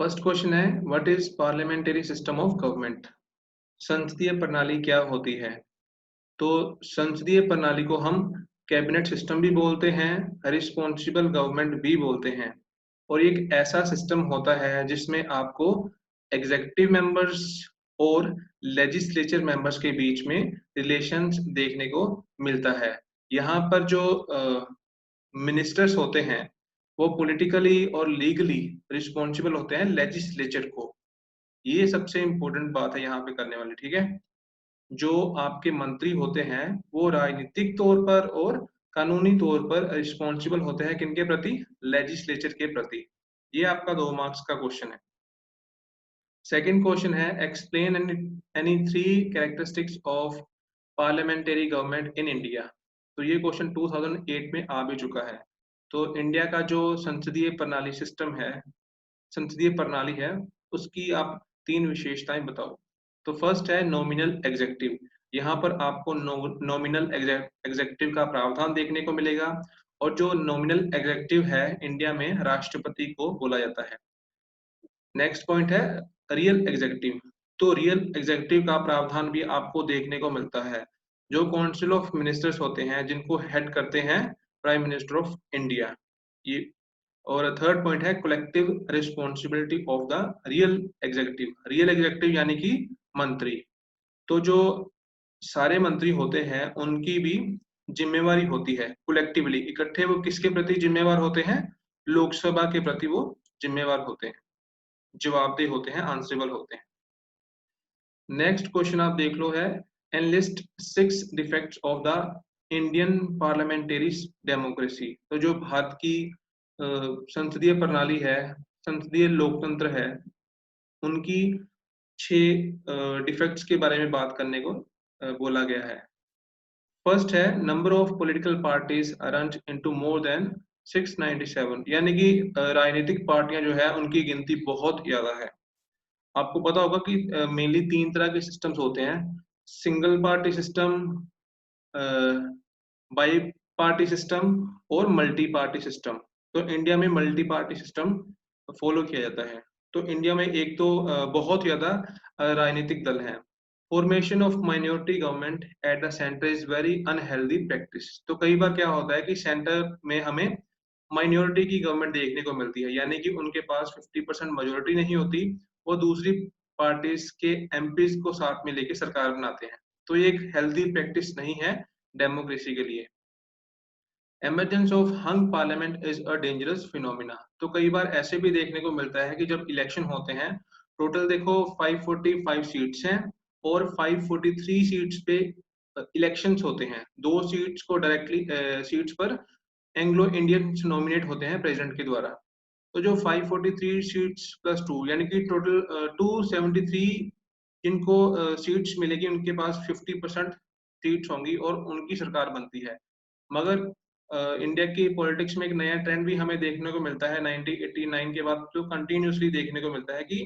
First question है, what is parliamentary system of government. संसदीय प्रणाली क्या होती है। तो संसदीय प्रणाली को हम कैबिनेट सिस्टम भी बोलते हैं, रिस्पॉन्सिबल गवर्नमेंट भी बोलते हैं। और एक ऐसा सिस्टम होता है जिसमें आपको एग्जीक्यूटिव मेंबर्स और लेजिस्लेचर मेंबर्स के बीच में रिलेशंस देखने को मिलता है। यहाँ पर जो मिनिस्टर्स होते हैं वो पॉलिटिकली और लीगली रिस्पॉन्सिबल होते हैं लेजिस्लेचर को। ये सबसे इम्पोर्टेंट बात है यहाँ पे करने वाली, ठीक है। जो आपके मंत्री होते हैं वो राजनीतिक तौर पर और कानूनी तौर पर रिस्पॉन्सिबल होते हैं किनके प्रति, लेजिस्लेचर के प्रति। ये आपका 2 मार्क्स का क्वेश्चन है। सेकंड क्वेश्चन है, explain any 3 characteristics of parliamentary government in India. तो ये क्वेश्चन 2008 में आ भी चुका है। तो इंडिया का जो संसदीय प्रणाली सिस्टम है, संसदीय प्रणाली है, उसकी आप 3 विशेषताएं बताओ। तो फर्स्ट है नॉमिनल एग्जेक्टिव। यहाँ पर आपको नॉमिनल एग्जेक्टिव का प्रावधान देखने को मिलेगा। और जो नॉमिनल एग्जेक्टिव है इंडिया में राष्ट्रपति को बोला जाता है। नेक्स्ट पॉइंट है रियल एग्जीक्यूटिव। तो रियल एग्जीक्यूटिव का प्रावधान भी आपको देखने को मिलता है। जो काउंसिल ऑफ मिनिस्टर्स होते हैं जिनको हेड करते हैं प्राइम मिनिस्टर ऑफ इंडिया। ये और थर्ड पॉइंट है collective responsibility of the real executive. Real executive यानी कि मंत्री। तो जो सारे मंत्री होते हैं उनकी भी जिम्मेवारी होती है कलेक्टिवली, इकट्ठे वो किसके प्रति जिम्मेवार होते हैं, लोकसभा के प्रति वो जिम्मेवार होते हैं, जवाबदेह होते हैं, आंसरेबल होते हैं। नेक्स्ट क्वेश्चन आप देख लो है, enlist 6 defects of the Indian parliamentary democracy. तो जो भारत की संसदीय प्रणाली है, संसदीय लोकतंत्र है, उनकी 6 डिफेक्ट्स के बारे में बात करने को बोला गया है। फर्स्ट है number of political parties run into more than 697। यानी कि राजनीतिक पार्टियां जो है उनकी गिनती बहुत ज्यादा है। आपको पता होगा कि मेनली 3 तरह के सिस्टम्स होते हैं, single party system, bi party system और मल्टी पार्टी सिस्टम। तो इंडिया में मल्टी पार्टी सिस्टम फॉलो किया जाता है। तो इंडिया में एक तो बहुत ज्यादा राजनीतिक दल हैं। Formation of minority government at the centre is very unhealthy practice. तो कई बार क्या होता है कि सेंटर में हमें माइनॉरिटी की गवर्नमेंट देखने को मिलती है, यानी कि उनके पास 50% मेजोरिटी नहीं होती, वो दूसरी पार्टीज के एमपीज को साथ में लेके सरकार बनाते हैं। तो ये एक हेल्दी प्रैक्टिस नहीं है डेमोक्रेसी के लिए। Emergence of hung parliament is a dangerous phenomena. तो कई बार ऐसे भी देखने को मिलता है कि जब इलेक्शन होते हैं, टोटल देखो 545 सीट्स हैं और 543 सीट्स पे इलेक्शंस होते हैं। 2 सीट्स को डायरेक्टली सीट्स पर एंग्लो इंडियंस नॉमिनेट होते हैं प्रेसिडेंट के द्वारा। तो जो 543 सीट्स प्लस 2 यानी कि टोटल 273 जिनको सीट्स मिलेगी उनके पास 50% सीट्स होंगी और उनकी सरकार बनती है। मगर इंडिया की पॉलिटिक्स में एक नया ट्रेंड भी हमें देखने को मिलता है 1989 के बाद, जो कंटिन्यूसली देखने को मिलता है कि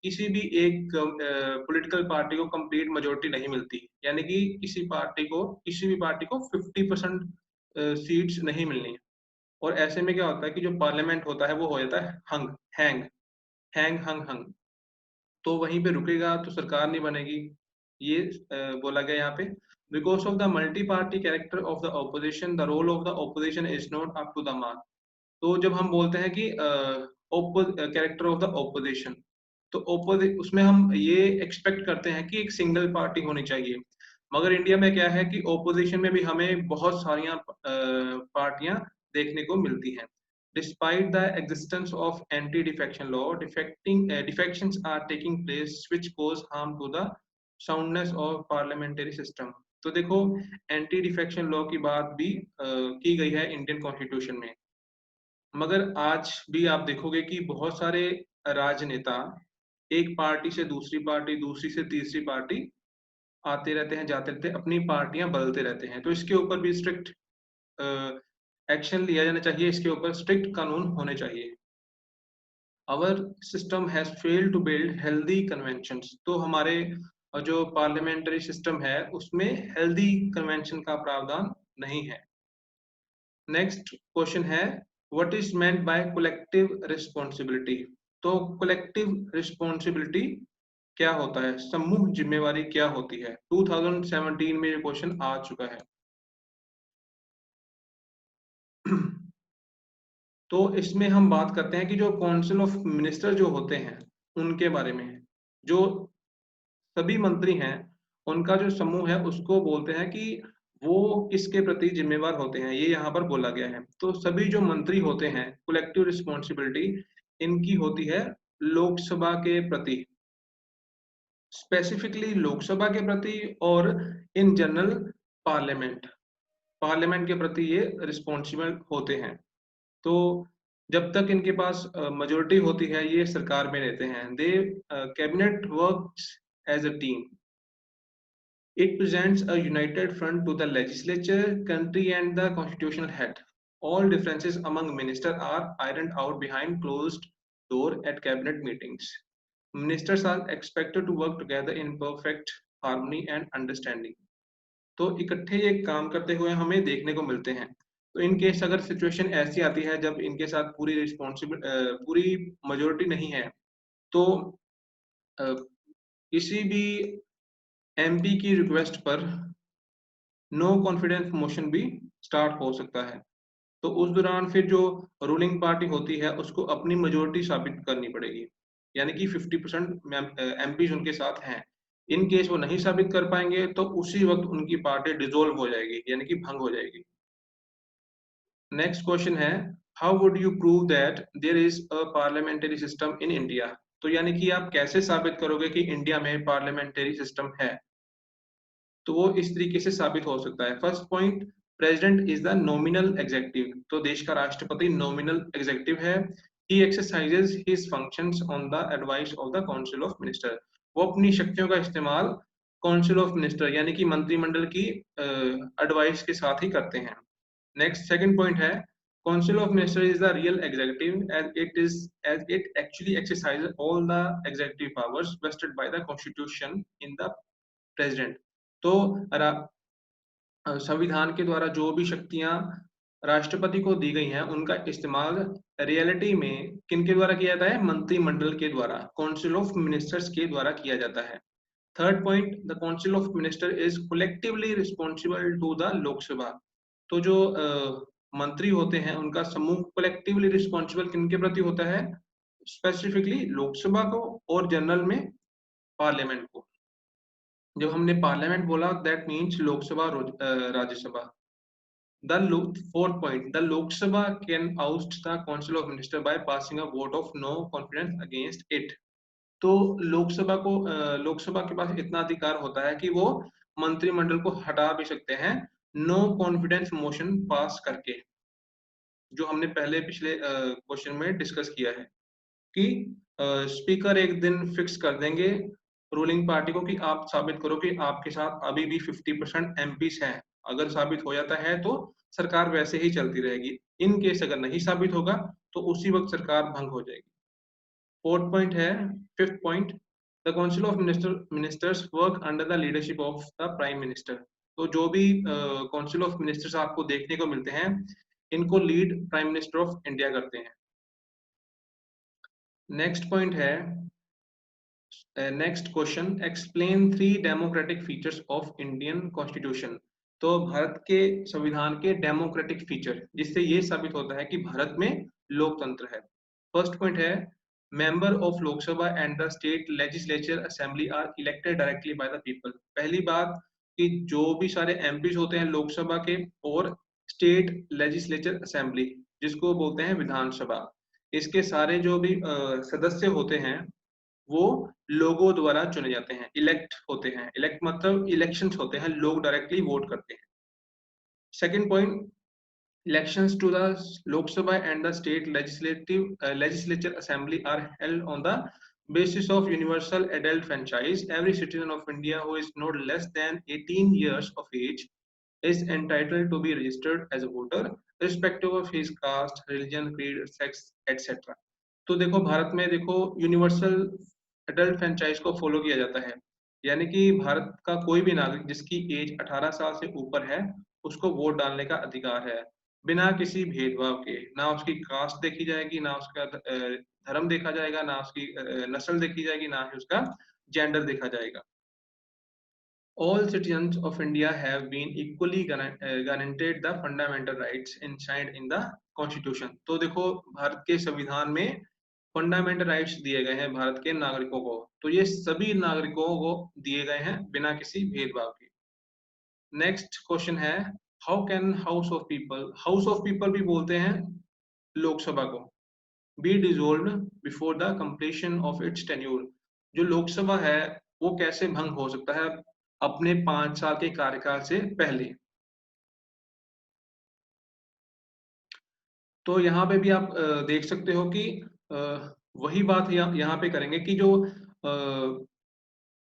किसी भी एक पॉलिटिकल पार्टी को कंप्लीट मेजोरिटी नहीं मिलती। यानी कि किसी भी पार्टी को 50% सीट्स नहीं मिलनी। और ऐसे में क्या होता है कि जो पार्लियामेंट होता है वो हो जाता है हैंग हैंग हंग हंग। तो वहीं पे रुकेगा तो सरकार नहीं बनेगी। ये बोला गया यहाँ पे। Because of the multi party character of the opposition, the role of the opposition is not up to the mark. तो जब हम बोलते हैं कि कैरेक्टर ऑफ द ऑपोजिशन, तो उसमें हम ये एक्सपेक्ट करते हैं कि एक सिंगल पार्टी होनी चाहिए। मगर इंडिया में क्या है कि ओपोजिशन में भी हमें बहुत सारियां पार्टियां देखने को मिलती हैं। Despite the existence of anti-defection law, defections are taking place which cause harm to the soundness of parliamentary system। तो देखो, एंटी डिफेक्शन लॉ की बात भी की गई है इंडियन कॉन्स्टिट्यूशन में। मगर आज भी आप देखोगे कि बहुत सारे राजनेता एक पार्टी से दूसरी पार्टी, दूसरी से तीसरी पार्टी आते रहते हैं, जाते रहते हैं, अपनी पार्टियां बदलते रहते हैं। तो इसके ऊपर भी स्ट्रिक्ट एक्शन लिया जाना चाहिए, इसके ऊपर स्ट्रिक्ट कानून होने चाहिए। Our system has failed to build healthy conventions. तो हमारे जो पार्लियामेंट्री सिस्टम है उसमें हेल्दी कन्वेंशन का प्रावधान नहीं है। नेक्स्ट क्वेश्चन है, what is meant by collective responsibility. तो कलेक्टिव रिस्पॉन्सिबिलिटी क्या होता है, समूह जिम्मेवारी क्या होती है? 2017 में ये क्वेश्चन आ चुका है। तो इसमें हम बात करते हैं कि जो काउंसिल ऑफ मिनिस्टर जो होते हैं उनके बारे में। जो सभी मंत्री हैं उनका जो समूह है उसको बोलते हैं कि वो किसके प्रति जिम्मेवार होते हैं, ये यहाँ पर बोला गया है। तो सभी जो मंत्री होते हैं, कलेक्टिव रिस्पॉन्सिबिलिटी इनकी होती है लोकसभा के प्रति, स्पेसिफिकली लोकसभा के प्रति, और इन जनरल पार्लियामेंट पार्लियामेंट के प्रति ये रिस्पॉन्सिबल होते हैं। तो जब तक इनके पास मेजोरिटी होती है ये सरकार में रहते हैं। They cabinet works as a team. It presents a united front to the legislature, country and the constitutional head. All differences among ministers are ironed out behind closed door at cabinet meetings. Ministers are expected to work together in perfect harmony and understanding. तो इकट्ठे ये काम करते हुए हमें देखने को मिलते हैं। तो इन केस अगर सिचुएशन ऐसी आती है जब इनके साथ पूरी मेजोरिटी नहीं है, तो किसी भी एमपी की रिक्वेस्ट पर नो कॉन्फिडेंस मोशन भी स्टार्ट हो सकता है। तो उस दौरान फिर जो रूलिंग पार्टी होती है उसको अपनी मेजोरिटी साबित करनी पड़ेगी, यानी कि 50% एमपीज उनके साथ हैं। इन केस वो नहीं साबित कर पाएंगे तो उसी वक्त उनकी पार्टी डिसॉल्व हो जाएगी, यानी कि भंग हो जाएगी। नेक्स्ट क्वेश्चन है, how would you prove that there is a parliamentary system in India? तो यानी कि आप कैसे साबित करोगे कि इंडिया में पार्लियामेंट्री सिस्टम है? तो वो इस तरीके से साबित हो सकता है। First point, president is the nominal executive. तो देश का राष्ट्रपति नॉमिनल एग्जीक्यूटिव है। ही exercises his functions on the advice of the council of minister. वो अपनी शक्तियों का इस्तेमाल काउंसिल ऑफ मिनिस्टर यानी कि मंत्रिमंडल की एडवाइस के साथ ही करते हैं। नेक्स्ट सेकंड पॉइंट है, council of minister is the real executive as it actually exercises all the executive powers vested by the constitution in the president. तो संविधान के द्वारा जो भी शक्तियां राष्ट्रपति को दी गई हैं उनका इस्तेमाल रियलिटी में किनके द्वारा किया जाता है? मंत्रिमंडल के द्वारा, काउंसिल ऑफ मिनिस्टर्स के द्वारा किया जाता है। Third point, the council of minister is collectively responsible to the Lok Sabha. तो जो मंत्री होते हैं उनका समूह कलेक्टिवली रिस्पॉन्सिबल किनके प्रति होता है? स्पेसिफिकली लोकसभा को और जनरल में पार्लियामेंट को। जब हमने पार्लियामेंट बोला that means Lok Sabha Rajya Sabha. Fourth point, the Lok Sabha can oust the Council of Ministers by passing a vote of no confidence against it. तो लोकसभा के पास इतना अधिकार होता है कि वो मंत्रिमंडल को हटा भी सकते हैं नो कॉन्फिडेंस मोशन पास करके, जो हमने पहले पिछले क्वेश्चन में डिस्कस किया है कि स्पीकर एक दिन फिक्स कर देंगे रूलिंग पार्टी को कि आप साबित करो कि आपके साथ अभी भी 50% एमपीस हैं। अगर साबित हो जाता है तो सरकार वैसे ही चलती रहेगी। इन केस अगर नहीं साबित होगा तो उसी वक्त सरकार भंग हो जाएगी। फोर्थ पॉइंट है, fifth point, the council of ministers work under the leadership of the prime minister. तो जो भी काउंसिल ऑफ मिनिस्टर्स आपको देखने को मिलते हैं इनको lead prime minister of India करते हैं। नेक्स्ट पॉइंट है, next question, explain 3 democratic features of Indian constitution. तो भारत के संविधान के डेमोक्रेटिक फीचर जिससे ये साबित होता है कि भारत में लोकतंत्र है। फर्स्ट पॉइंट है, member of Lok Sabha and the state legislature assembly are elected directly by the people. पहली बात कि जो भी सारे एमपीज होते हैं लोकसभा के और स्टेट लेजिस्लेचर असेंबली जिसको बोलते हैं विधानसभा, इसके सारे जो भी सदस्य होते हैं वो लोगों द्वारा चुने जाते हैं, इलेक्ट होते हैं। इलेक्ट मतलब इलेक्शंस होते हैं, लोग डायरेक्टली वोट करते हैं। Second point, elections to the Lok Sabha and the state legislature assembly are held on the basis of universal adult franchise. Every citizen of India who is not less than 18 years of age is entitled to be registered as a voter irrespective of his caste, religion, creed, sex, etc. तो देखो भारत में देखो universal adult franchise को follow किया जाता है, यानी कि भारत का कोई भी नागरिक जिसकी एज 18 साल से ऊपर है उसको वोट डालने का अधिकार है बिना किसी भेदभाव के। ना उसकी कास्ट देखी जाएगी, ना उसका धर्म देखा जाएगा, ना उसकी नस्ल देखी जाएगी, ना ही उसका जेंडर देखा जाएगा। All citizens of India have been equally guaranteed the fundamental rights enshrined in the Constitution। तो देखो भारत के संविधान में फंडामेंटल राइट्स दिए गए हैं भारत के नागरिकों को, तो ये सभी नागरिकों को दिए गए हैं बिना किसी भेदभाव के। नेक्स्ट क्वेश्चन है, how can house of people भी बोलते हैं लोकसभा को, be dissolved before the completion of its tenure. जो लोकसभा है वो कैसे भंग हो सकता है अपने 5 साल के कार्यकाल से पहले। तो यहाँ पे भी आप देख सकते हो कि वही बात यहाँ पे करेंगे कि जो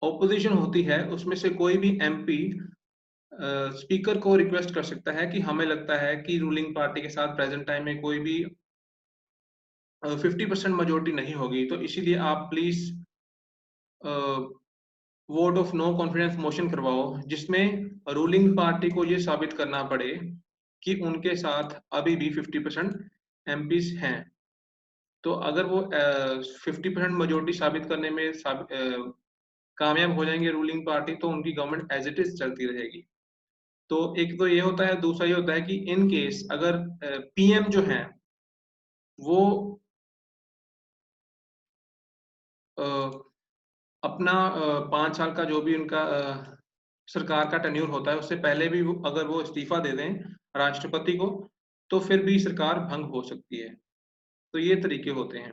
ऑपोजिशन होती है उसमें से कोई भी एमपी स्पीकर को रिक्वेस्ट कर सकता है कि हमें लगता है कि रूलिंग पार्टी के साथ प्रेजेंट टाइम में कोई भी 50% मेजोरिटी नहीं होगी, तो इसीलिए आप please vote of no confidence motion करवाओ, जिसमें रूलिंग पार्टी को ये साबित करना पड़े कि उनके साथ अभी भी 50% एमपीज हैं। तो अगर वो 50% मेजोरिटी साबित करने में कामयाब हो जाएंगे रूलिंग पार्टी, तो उनकी गवर्नमेंट एज इट इज चलती रहेगी। तो एक तो ये होता है, दूसरा ये होता है कि इन केस अगर पीएम जो है वो अ, अपना 5 साल का जो भी उनका सरकार का टेन्योर होता है उससे पहले भी अगर वो इस्तीफा दे दें राष्ट्रपति को, तो फिर भी सरकार भंग हो सकती है। तो ये तरीके होते हैं।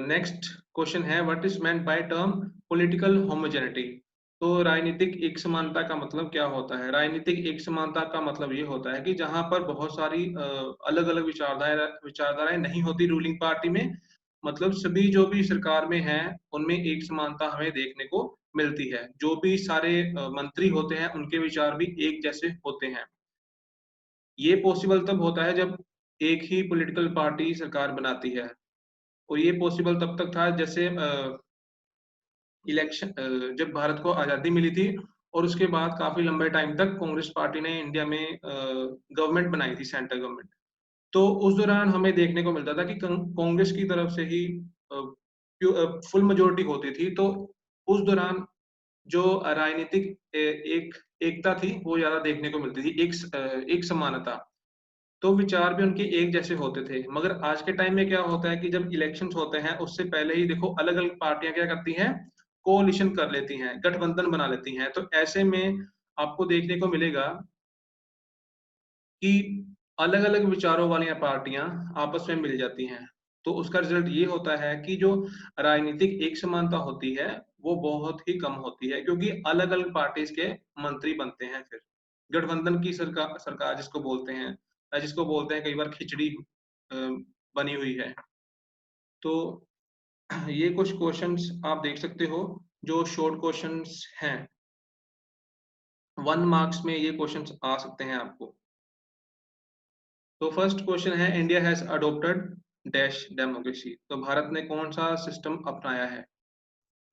नेक्स्ट क्वेश्चन है, what is meant by term political homogeneity. तो राजनीतिक एक समानता का मतलब क्या होता है? राजनीतिक एक समानता का मतलब ये होता है कि जहां पर बहुत सारी अलग अलग विचारधाराएं नहीं होती रूलिंग पार्टी में, मतलब सभी जो भी सरकार में हैं उनमें एक समानता हमें देखने को मिलती है। जो भी सारे मंत्री होते हैं उनके विचार भी एक जैसे होते हैं। ये पॉसिबल तब होता है जब एक ही पॉलिटिकल पार्टी सरकार बनाती है, और ये पॉसिबल तब तक था जैसे इलेक्शन जब भारत को आज़ादी मिली थी और उसके बाद काफी लंबे टाइम तक कांग्रेस पार्टी ने इंडिया में गवर्नमेंट बनाई थी, सेंट्रल गवर्नमेंट। तो उस दौरान हमें देखने को मिलता था कि कांग्रेस की तरफ से ही फुल मेजोरिटी होती थी। तो उस दौरान जो राजनीतिक एक एकता थी वो ज्यादा देखने को मिलती थी, एक समानता। तो विचार भी उनके एक जैसे होते थे। मगर आज के टाइम में क्या होता है कि जब इलेक्शंस होते हैं उससे पहले ही देखो अलग अलग पार्टियां क्या करती हैं, कोalition कर लेती हैं, गठबंधन बना लेती हैं। तो ऐसे में आपको देखने को मिलेगा कि अलग अलग विचारों वाली पार्टियां आपस में मिल जाती हैं। तो उसका रिजल्ट ये होता है कि जो राजनीतिक एक समानता होती है वो बहुत ही कम होती है, क्योंकि अलग अलग पार्टीज के मंत्री बनते हैं। फिर गठबंधन की सरकार सरकार जिसको बोलते हैं, जिसको बोलते हैं कई बार खिचड़ी अ, बनी हुई है। तो ये कुछ क्वेश्चंस आप देख सकते हो जो शॉर्ट क्वेश्चंस हैं, 1 मार्क्स में ये क्वेश्चंस आ सकते हैं आपको। तो फर्स्ट क्वेश्चन है, India has adopted dash democracy. तो भारत ने कौन सा सिस्टम अपनाया है?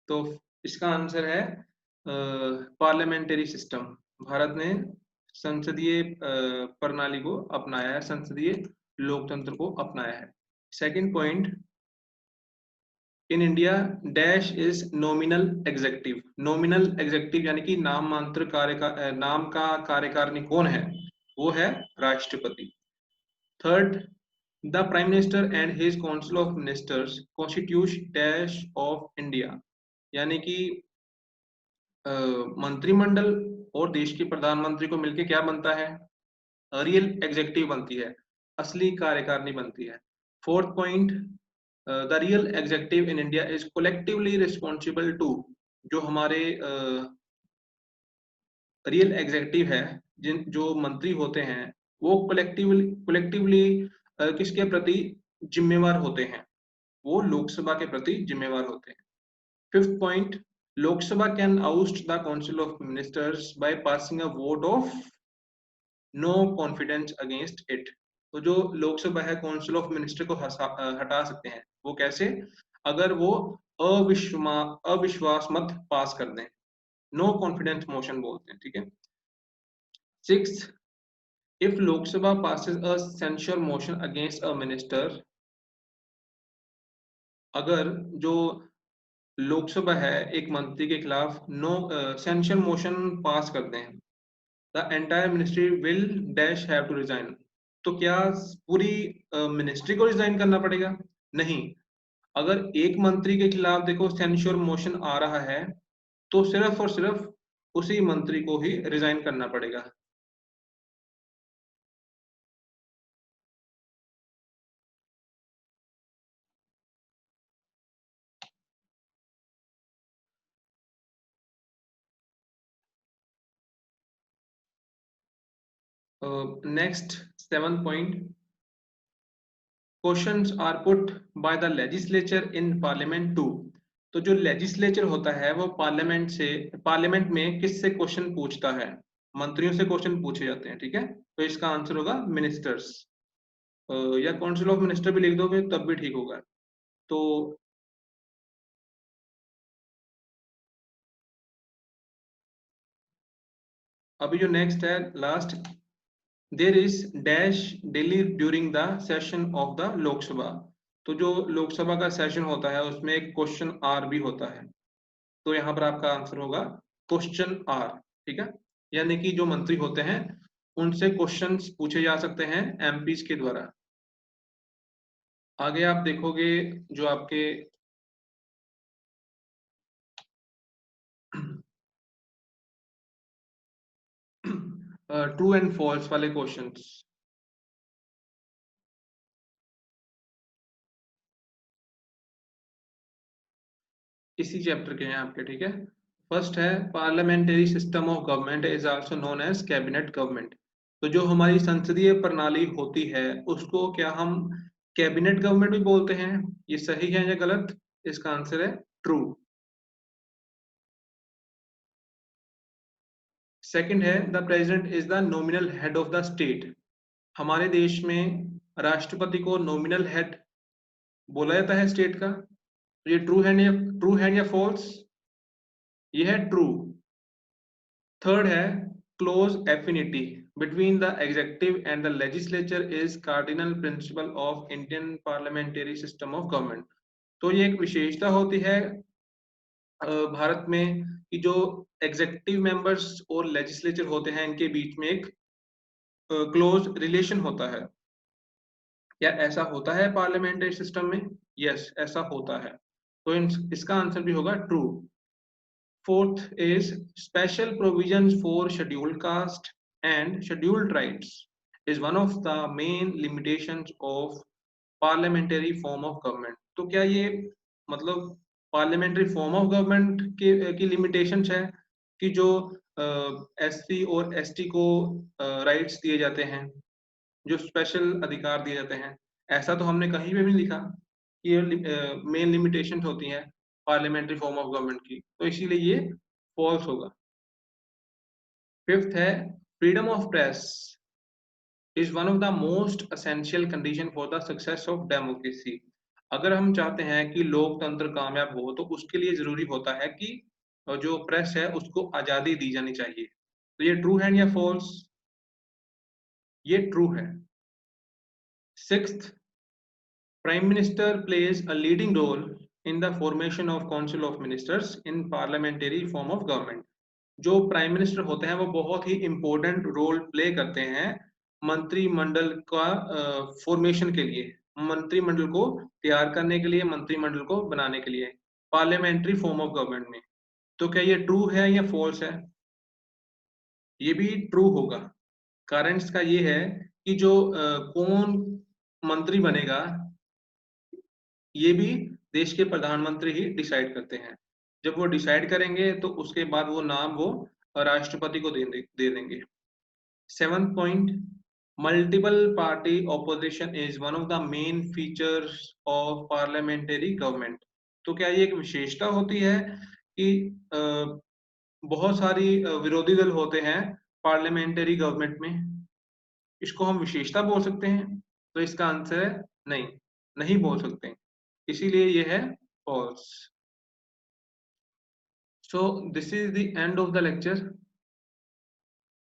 तो इसका आंसर है पार्लियामेंट्री सिस्टम। भारत ने संसदीय प्रणाली को अपनाया है, संसदीय लोकतंत्र को अपनाया है। Second point, in India dash is nominal executive. Nominal executive यानी कि नाम मात्र नाम का कार्यकारिणी कौन है? वो है राष्ट्रपति। Third, the prime minister and his council of ministers constitute dash of India. यानी कि मंत्रिमंडल और देश के प्रधानमंत्री को मिलकर क्या बनता है? रियल एग्जेक्टिव बनती है, असली कार्यकारिणी बनती है। Fourth point, the real executive in India is collectively responsible to. जो हमारे रियल एग्जेक्टिव है, जिन जो मंत्री होते हैं वो कलेक्टिवली किसके प्रति जिम्मेवार होते हैं? वो लोकसभा के प्रति जिम्मेवार होते हैं। Fifth point, Lok Sabha can oust the council of ministers by passing a vote of no confidence against it. तो जो लोकसभा है काउंसिल ऑफ मिनिस्टर को हटा सकते हैं। वो कैसे? अगर वो अविश्वास मत पास कर दें, नो कॉन्फिडेंस मोशन बोलते हैं, ठीक है। Sixth, if Lok Sabha passes a censure motion against a minister, अगर जो लोकसभा है एक मंत्री के खिलाफ नो सेंशन मोशन पास करते हैं, the entire ministry will dash have to resign. तो क्या पूरी मिनिस्ट्री को रिजाइन करना पड़ेगा? नहीं। अगर एक मंत्री के खिलाफ देखो सेंश्योर मोशन आ रहा है, तो सिर्फ और सिर्फ उसी मंत्री को ही रिजाइन करना पड़ेगा। Next 7 point, questions are put by the legislature in parliament to. तो जो लेजिस्लेचर होता है वो पार्लियामेंट में किससे क्वेश्चन पूछता है? मंत्रियों से क्वेश्चन पूछे जाते हैं, ठीक है। तो इसका आंसर होगा मिनिस्टर्स, या काउंसिल ऑफ मिनिस्टर भी लिख दोगे तब भी ठीक होगा। तो अभी जो नेक्स्ट है last, there is dash daily during the session of the Lok Sabha. तो जो लोकसभा का सेशन होता है उसमें एक क्वेश्चन आर भी होता है, तो यहाँ पर आपका आंसर होगा क्वेश्चन आर, ठीक है। यानी कि जो मंत्री होते हैं उनसे क्वेश्चंस पूछे जा सकते हैं एमपीज के द्वारा। आगे आप देखोगे जो आपके ट्रू एंड फॉल्स वाले क्वेश्चंस इसी चैप्टर के हैं आपके, ठीक है। फर्स्ट है parliamentary system of government is also known as cabinet government. तो जो हमारी संसदीय प्रणाली होती है उसको क्या हम कैबिनेट गवर्नमेंट भी बोलते हैं? ये सही है या गलत? इसका आंसर है ट्रू। सेकंड है the president is the nominal head of the state. हमारे देश में राष्ट्रपति को नॉमिनल हेड बोला जाता है स्टेट का। तो ये ट्रू है या फॉल्स? ये है ट्रू। थर्ड है close affinity between the executive and the legislature is cardinal principle of Indian parliamentary system of government. तो ये एक विशेषता होती है भारत में कि जो एग्जीक्यूटिव मेंबर्स और लेजिस्लेचर होते हैं इनके बीच में एक क्लोज रिलेशन होता है। क्या ऐसा होता है पार्लियामेंट्री सिस्टम में? यस, ऐसा होता है। तो इसका आंसर भी होगा true. Fourth is special provisions for scheduled caste and scheduled tribes is one of the main limitations of parliamentary form of government। तो क्या ये मतलब पार्लियामेंट्री फॉर्म ऑफ गवर्नमेंट के की लिमिटेशंस है कि जो एससी और एसटी को राइट्स दिए जाते हैं, जो स्पेशल अधिकार दिए जाते हैं? ऐसा तो हमने कहीं पे भी नहीं लिखा कि ये मेन लिमिटेशंस होती हैं पार्लियामेंट्री फॉर्म ऑफ गवर्नमेंट की, तो इसीलिए ये फॉल्स होगा। फिफ्थ है freedom of press is one of the most essential condition for the success of democracy. अगर हम चाहते हैं कि लोकतंत्र कामयाब हो तो उसके लिए जरूरी होता है कि जो प्रेस है उसको आजादी दी जानी चाहिए। तो ये ट्रू है या फॉल्स? ये ट्रू है। Sixth, Prime Minister plays a leading role in the formation of Council of Ministers in parliamentary form of government। जो प्राइम मिनिस्टर होते हैं वो बहुत ही इंपॉर्टेंट रोल प्ले करते हैं मंत्रिमंडल का फॉर्मेशन के लिए, मंत्रिमंडल को तैयार करने के लिए, मंत्रिमंडल को बनाने के लिए पार्लियामेंट्री फॉर्म ऑफ गवर्नमेंट में। तो क्या ये ट्रू है या फॉल्स है? ये भी ट्रू होगा। कारण इसका ये है कि जो कौन मंत्री बनेगा ये भी देश के प्रधानमंत्री ही डिसाइड करते हैं। जब वो डिसाइड करेंगे तो उसके बाद वो नाम वो राष्ट्रपति को दे देंगे। Seventh point, multiple party opposition is one of the main features of parliamentary government. तो क्या ये एक विशेषता होती है कि बहुत सारी विरोधी दल होते हैं पार्लियामेंट्री गवर्नमेंट में? इसको हम विशेषता बोल सकते हैं? तो इसका आंसर है नहीं, नहीं बोल सकते, इसीलिए ये है false। So this is the end of the lecture।